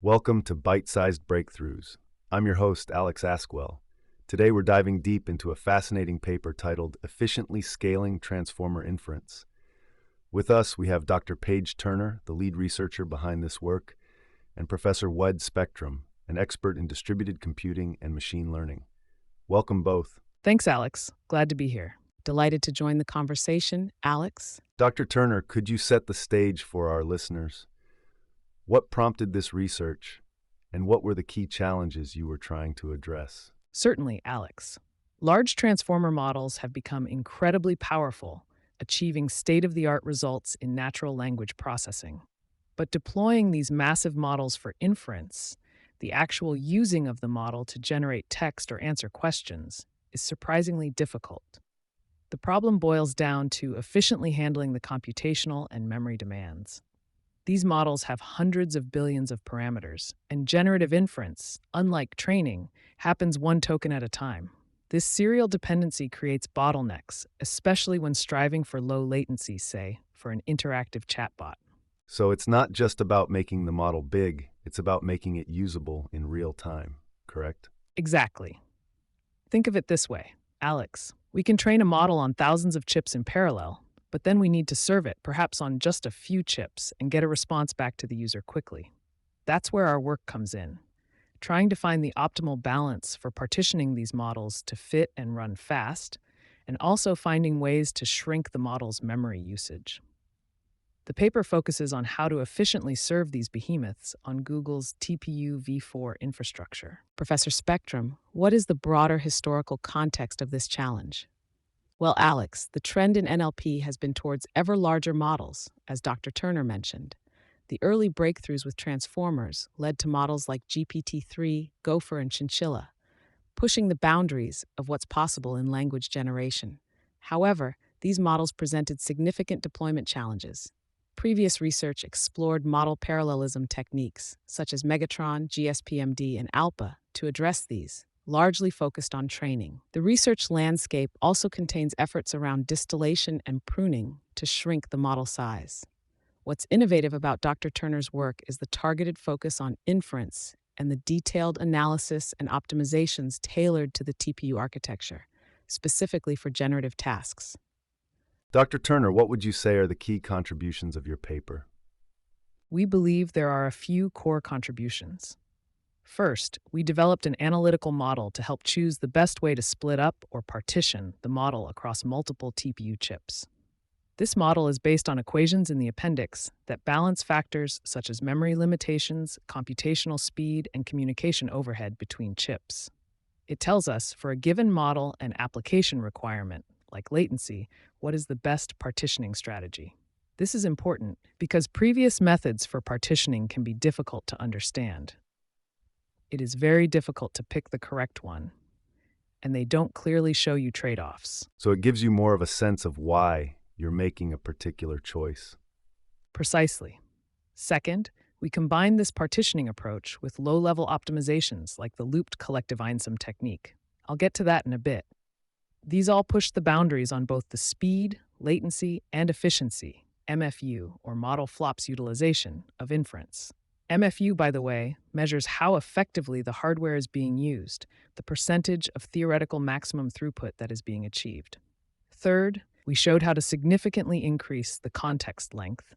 Welcome to Bite-Sized Breakthroughs. I'm your host, Alex Askwell. Today we're diving deep into a fascinating paper titled Efficiently Scaling Transformer Inference. With us, we have Dr. Paige Turner, the lead researcher behind this work, and Professor Wed Spectrum, an expert in distributed computing and machine learning. Welcome both. Thanks, Alex. Glad to be here. Delighted to join the conversation, Alex. Dr. Turner, could you set the stage for our listeners? What prompted this research, and what were the key challenges you were trying to address? Certainly, Alex. Large transformer models have become incredibly powerful, achieving state-of-the-art results in natural language processing. But deploying these massive models for inference, the actual using of the model to generate text or answer questions, is surprisingly difficult. The problem boils down to efficiently handling the computational and memory demands. These models have hundreds of billions of parameters, and generative inference, unlike training, happens one token at a time. This serial dependency creates bottlenecks, especially when striving for low latency, say, for an interactive chatbot. So it's not just about making the model big, it's about making it usable in real time, correct? Exactly. Think of it this way, Alex. We can train a model on thousands of chips in parallel, but then we need to serve it, perhaps on just a few chips, and get a response back to the user quickly. That's where our work comes in, trying to find the optimal balance for partitioning these models to fit and run fast, and also finding ways to shrink the model's memory usage. The paper focuses on how to efficiently serve these behemoths on Google's TPU v4 infrastructure. Professor Spectrum, what is the broader historical context of this challenge? Well, Alex, the trend in NLP has been towards ever larger models, as Dr. Turner mentioned. The early breakthroughs with transformers led to models like GPT-3, Gopher, and Chinchilla, pushing the boundaries of what's possible in language generation. However, these models presented significant deployment challenges. Previous research explored model parallelism techniques, such as Megatron, GSPMD, and ALPA, to address these, largely focused on training. The research landscape also contains efforts around distillation and pruning to shrink the model size. What's innovative about Dr. Turner's work is the targeted focus on inference and the detailed analysis and optimizations tailored to the TPU architecture, specifically for generative tasks. Dr. Turner, what would you say are the key contributions of your paper? We believe there are a few core contributions. First, we developed an analytical model to help choose the best way to split up or partition the model across multiple TPU chips. This model is based on equations in the appendix that balance factors such as memory limitations, computational speed, and communication overhead between chips. It tells us, for a given model and application requirement, like latency, what is the best partitioning strategy. This is important because previous methods for partitioning can be difficult to understand. It is very difficult to pick the correct one, and they don't clearly show you trade-offs. So it gives you more of a sense of why you're making a particular choice. Precisely. Second, we combine this partitioning approach with low-level optimizations like the looped collective einsum technique. I'll get to that in a bit. These all push the boundaries on both the speed, latency, and efficiency, MFU, or model flops utilization, of inference. MFU, by the way, measures how effectively the hardware is being used, the percentage of theoretical maximum throughput that is being achieved. Third, we showed how to significantly increase the context length,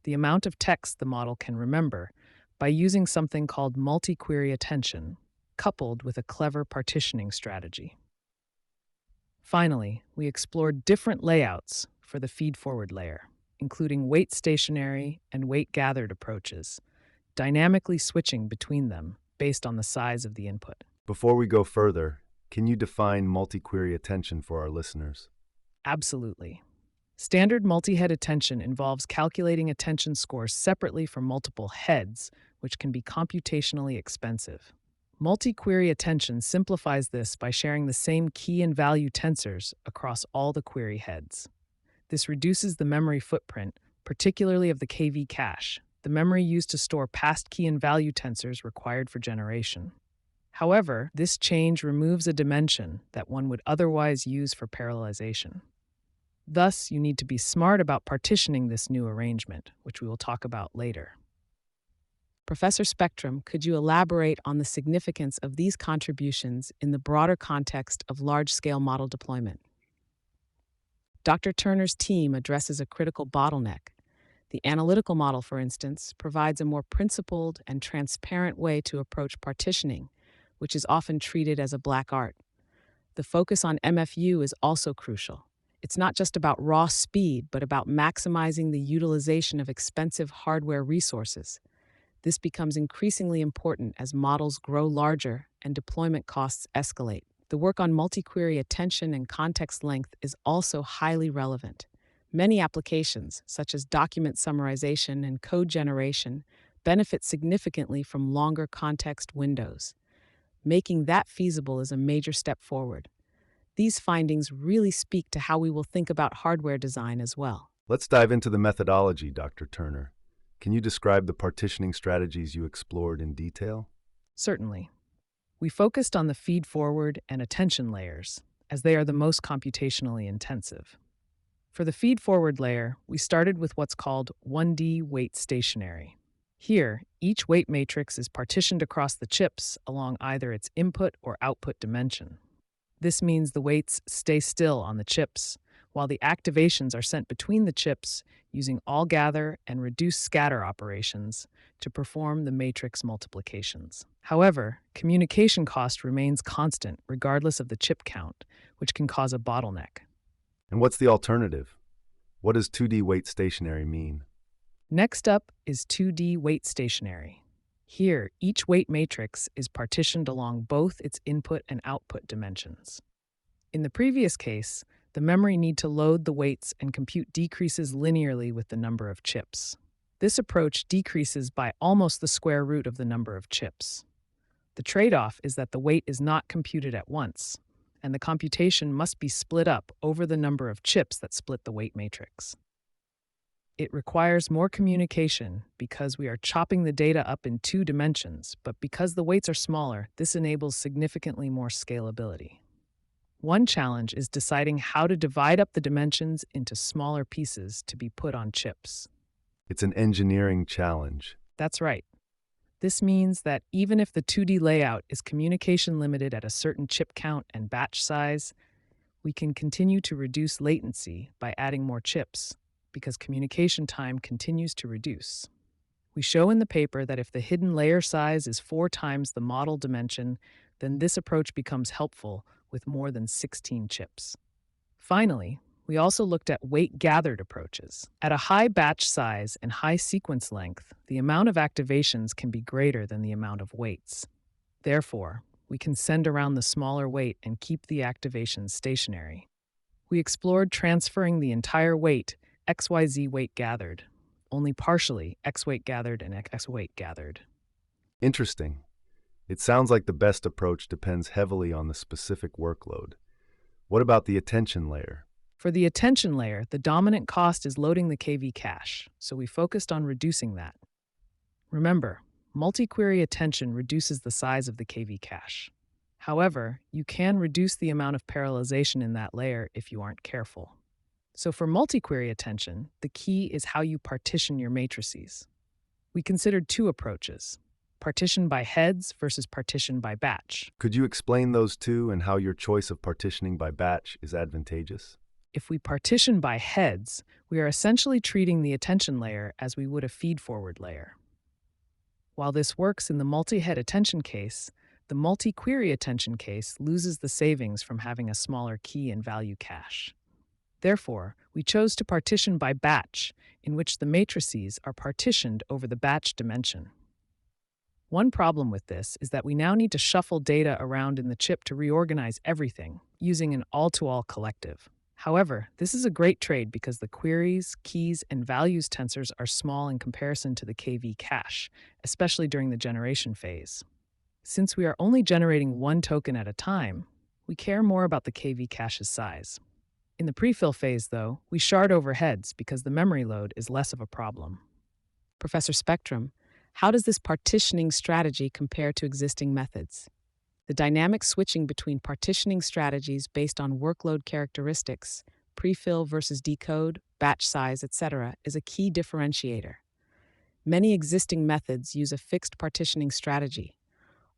the amount of text the model can remember, by using something called multi-query attention, coupled with a clever partitioning strategy. Finally, we explored different layouts for the feed-forward layer, including weight stationary and weight gathered approaches, dynamically switching between them based on the size of the input. Before we go further, can you define multi-query attention for our listeners? Absolutely. Standard multi-head attention involves calculating attention scores separately for multiple heads, which can be computationally expensive. Multi-query attention simplifies this by sharing the same key and value tensors across all the query heads. This reduces the memory footprint, particularly of the KV cache, the memory used to store past key and value tensors required for generation. However, this change removes a dimension that one would otherwise use for parallelization. Thus, you need to be smart about partitioning this new arrangement, which we will talk about later. Professor Spectrum, could you elaborate on the significance of these contributions in the broader context of large-scale model deployment? Dr. Turner's team addresses a critical bottleneck. The analytical model, for instance, provides a more principled and transparent way to approach partitioning, which is often treated as a black art. The focus on MFU is also crucial. It's not just about raw speed, but about maximizing the utilization of expensive hardware resources. This becomes increasingly important as models grow larger and deployment costs escalate. The work on multi-query attention and context length is also highly relevant. Many applications, such as document summarization and code generation, benefit significantly from longer context windows. Making that feasible is a major step forward. These findings really speak to how we will think about hardware design as well. Let's dive into the methodology, Dr. Turner. Can you describe the partitioning strategies you explored in detail? Certainly. We focused on the feed-forward and attention layers, as they are the most computationally intensive. For the feed-forward layer, we started with what's called 1D weight stationary. Here, each weight matrix is partitioned across the chips along either its input or output dimension. This means the weights stay still on the chips, while the activations are sent between the chips using all-gather and reduce-scatter operations to perform the matrix multiplications. However, communication cost remains constant regardless of the chip count, which can cause a bottleneck. And what's the alternative? What does 2D weight stationary mean? Next up is 2D weight stationary. Here, each weight matrix is partitioned along both its input and output dimensions. In the previous case, the memory need to load the weights and compute decreases linearly with the number of chips. This approach decreases by almost the square root of the number of chips. The trade-off is that the weight is not computed at once, and the computation must be split up over the number of chips that split the weight matrix. It requires more communication because we are chopping the data up in 2 dimensions, but because the weights are smaller, this enables significantly more scalability. One challenge is deciding how to divide up the dimensions into smaller pieces to be put on chips. It's an engineering challenge. That's right. This means that even if the 2D layout is communication limited at a certain chip count and batch size, we can continue to reduce latency by adding more chips, because communication time continues to reduce. We show in the paper that if the hidden layer size is 4 times the model dimension, then this approach becomes helpful with more than 16 chips. Finally, we also looked at weight-gathered approaches. At a high batch size and high sequence length, the amount of activations can be greater than the amount of weights. Therefore, we can send around the smaller weight and keep the activations stationary. We explored transferring the entire weight, XYZ weight gathered, only partially X weight gathered and X weight gathered. Interesting. It sounds like the best approach depends heavily on the specific workload. What about the attention layer? For the attention layer, the dominant cost is loading the KV cache, so we focused on reducing that. Remember, multi-query attention reduces the size of the KV cache. However, you can reduce the amount of parallelization in that layer if you aren't careful. So for multi-query attention, the key is how you partition your matrices. We considered 2 approaches: partition by heads versus partition by batch. Could you explain those two and how your choice of partitioning by batch is advantageous? If we partition by heads, we are essentially treating the attention layer as we would a feed-forward layer. While this works in the multi-head attention case, the multi-query attention case loses the savings from having a smaller key and value cache. Therefore, we chose to partition by batch, in which the matrices are partitioned over the batch dimension. One problem with this is that we now need to shuffle data around in the chip to reorganize everything, using an all-to-all collective. However, this is a great trade because the queries, keys, and values tensors are small in comparison to the KV cache, especially during the generation phase. Since we are only generating 1 token at a time, we care more about the KV cache's size. In the prefill phase, though, we shard over heads because the memory load is less of a problem. Professor Spectrum, how does this partitioning strategy compare to existing methods? The dynamic switching between partitioning strategies based on workload characteristics, prefill versus decode, batch size, etc., is a key differentiator. Many existing methods use a fixed partitioning strategy.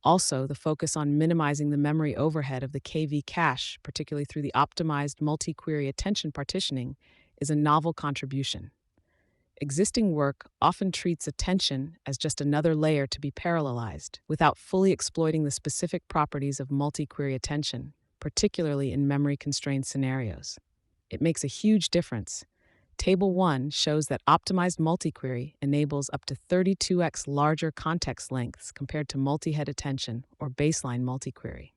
Also, the focus on minimizing the memory overhead of the KV cache, particularly through the optimized multi-query attention partitioning, is a novel contribution. Existing work often treats attention as just another layer to be parallelized, without fully exploiting the specific properties of multi-query attention, particularly in memory-constrained scenarios. It makes a huge difference. Table 1 shows that optimized multi-query enables up to 32x larger context lengths compared to multi-head attention or baseline multi-query.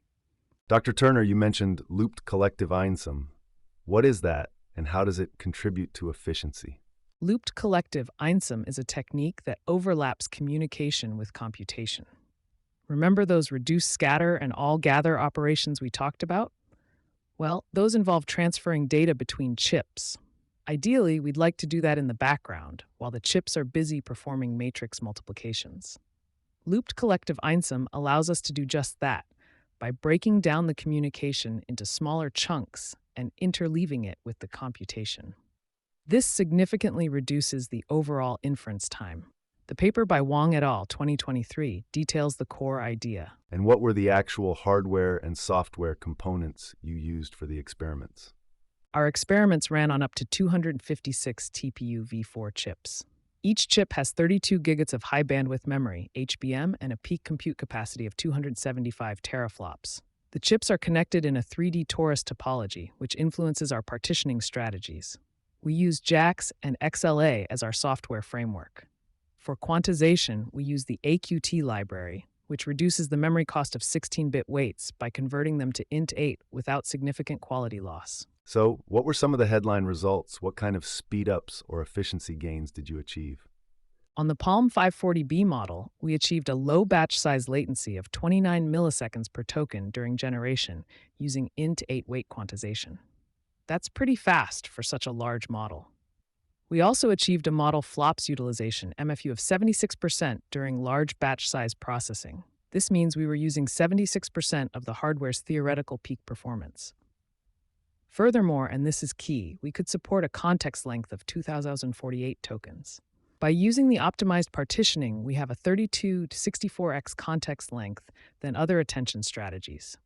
Dr. Turner, you mentioned looped collective einsum. What is that, and how does it contribute to efficiency? Looped collective einsum is a technique that overlaps communication with computation. Remember those reduce scatter and all gather operations we talked about? Well, those involve transferring data between chips. Ideally, we'd like to do that in the background, while the chips are busy performing matrix multiplications. Looped collective einsum allows us to do just that, by breaking down the communication into smaller chunks and interleaving it with the computation. This significantly reduces the overall inference time. The paper by Wang et al. 2023 details the core idea. And what were the actual hardware and software components you used for the experiments? Our experiments ran on up to 256 TPU v4 chips. Each chip has 32 gigabytes of high bandwidth memory, HBM, and a peak compute capacity of 275 teraflops. The chips are connected in a 3D torus topology, which influences our partitioning strategies. We use JAX and XLA as our software framework. For quantization, we use the AQT library, which reduces the memory cost of 16-bit weights by converting them to int8 without significant quality loss. So, what were some of the headline results? What kind of speed-ups or efficiency gains did you achieve? On the Palm 540B model, we achieved a low batch size latency of 29 milliseconds per token during generation using int8 weight quantization. That's pretty fast for such a large model. We also achieved a model flops utilization, MFU, of 76% during large batch size processing. This means we were using 76% of the hardware's theoretical peak performance. Furthermore, and this is key, we could support a context length of 2048 tokens. By using the optimized partitioning, we have a 32 to 64x context length than other attention strategies.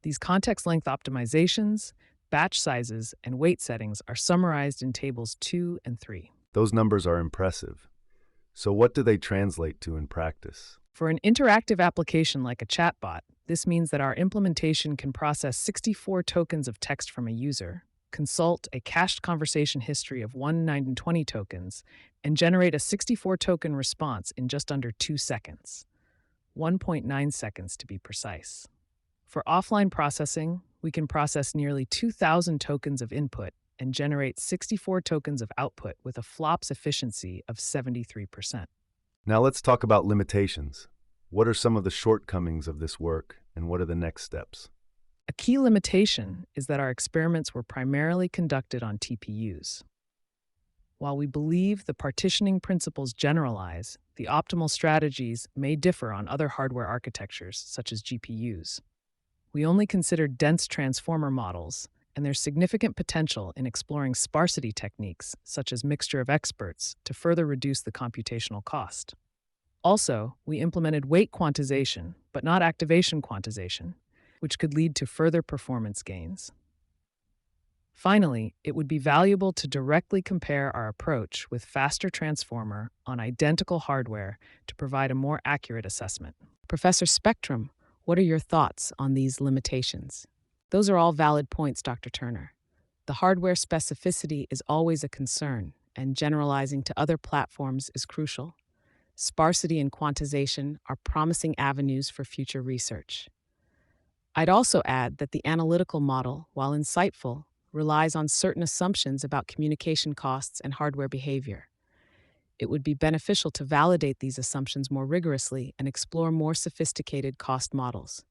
These context length optimizations, batch sizes, and weight settings are summarized in tables 2 and 3. Those numbers are impressive. So what do they translate to in practice? For an interactive application like a chatbot, this means that our implementation can process 64 tokens of text from a user, consult a cached conversation history of 120 tokens, and generate a 64-token response in just under 2 seconds, 1.9 seconds to be precise. For offline processing, we can process nearly 2,000 tokens of input and generate 64 tokens of output with a flops efficiency of 73%. Now let's talk about limitations. What are some of the shortcomings of this work, and what are the next steps? A key limitation is that our experiments were primarily conducted on TPUs. While we believe the partitioning principles generalize, the optimal strategies may differ on other hardware architectures, such as GPUs. We only considered dense transformer models, and there's significant potential in exploring sparsity techniques, such as mixture of experts, to further reduce the computational cost. Also, we implemented weight quantization, but not activation quantization, which could lead to further performance gains. Finally, it would be valuable to directly compare our approach with faster transformer on identical hardware to provide a more accurate assessment. Professor Spectrum, what are your thoughts on these limitations? Those are all valid points, Dr. Turner. The hardware specificity is always a concern, and generalizing to other platforms is crucial. Sparsity and quantization are promising avenues for future research. I'd also add that the analytical model, while insightful, relies on certain assumptions about communication costs and hardware behavior. It would be beneficial to validate these assumptions more rigorously and explore more sophisticated cost models.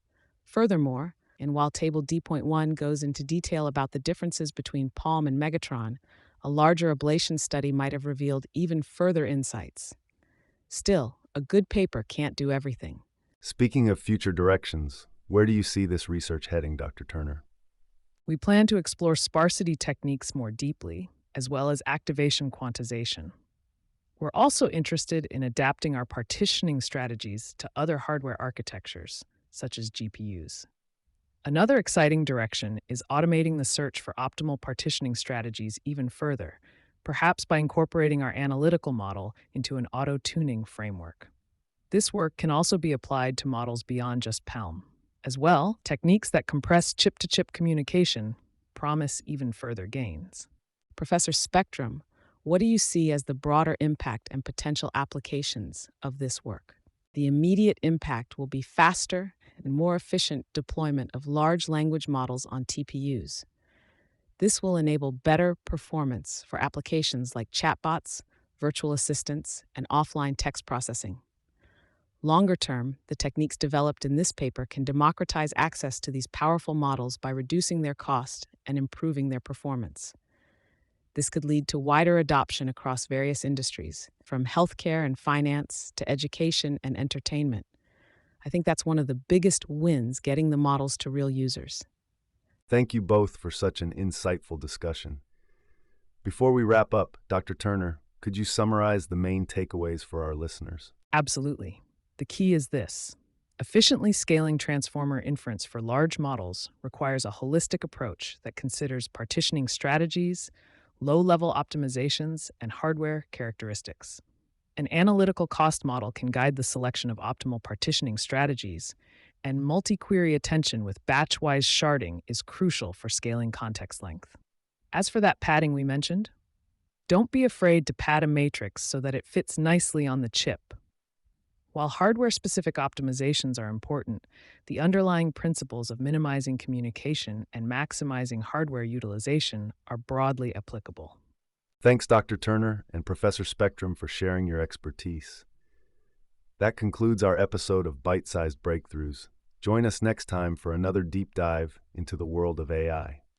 Furthermore, and while Table D.1 goes into detail about the differences between Palm and Megatron, a larger ablation study might have revealed even further insights. Still, a good paper can't do everything. Speaking of future directions, where do you see this research heading, Dr. Turner? We plan to explore sparsity techniques more deeply, as well as activation quantization. We're also interested in adapting our partitioning strategies to other hardware architectures, such as GPUs. Another exciting direction is automating the search for optimal partitioning strategies even further, perhaps by incorporating our analytical model into an auto-tuning framework. This work can also be applied to models beyond just Palm. As well, techniques that compress chip-to-chip communication promise even further gains. Professor Spectrum, what do you see as the broader impact and potential applications of this work? The immediate impact will be faster and more efficient deployment of large language models on TPUs. This will enable better performance for applications like chatbots, virtual assistants, and offline text processing. Longer term, the techniques developed in this paper can democratize access to these powerful models by reducing their cost and improving their performance. This could lead to wider adoption across various industries, from healthcare and finance to education and entertainment. I think that's one of the biggest wins, getting the models to real users. Thank you both for such an insightful discussion. Before we wrap up, Dr. Turner, could you summarize the main takeaways for our listeners? Absolutely. The key is this. Efficiently scaling transformer inference for large models requires a holistic approach that considers partitioning strategies, low-level optimizations, and hardware characteristics. An analytical cost model can guide the selection of optimal partitioning strategies, and multi-query attention with batch-wise sharding is crucial for scaling context length. As for that padding we mentioned, don't be afraid to pad a matrix so that it fits nicely on the chip. While hardware-specific optimizations are important, the underlying principles of minimizing communication and maximizing hardware utilization are broadly applicable. Thanks, Dr. Turner and Professor Spectrum, for sharing your expertise. That concludes our episode of Bite-Sized Breakthroughs. Join us next time for another deep dive into the world of AI.